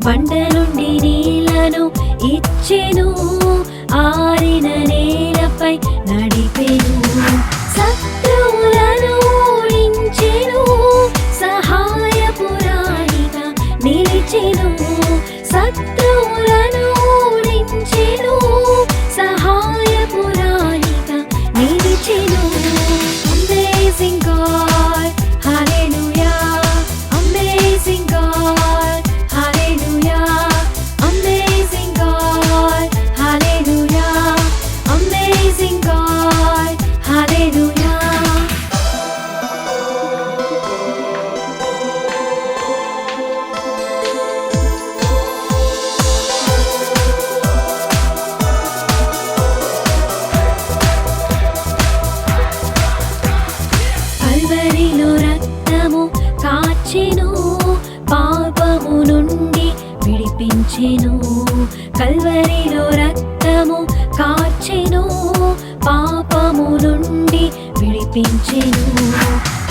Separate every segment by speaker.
Speaker 1: బండ నుండి నీళ్లను ఇచ్చెను, ఆరిన నేలపై నడిపెను. శత్రువులను ఓడించెను, సహాయపురాణిగా నిలిచెను. శత్రువులను ఓడించెను, సహాయపురాణిగా నిలిచెను. Amazing God, hallelujah. Amazing God, hallelujah. Amazing God, hallelujah. Amazing God, hallelujah. కల్వరిలో రక్తము కాచెను, పాపము నుండి విడిపించెను. కల్వరిలో రక్తము కాచెను, పాపము నుండి విడిపించెను.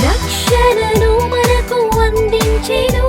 Speaker 1: రక్షణను మనకు అందించెను.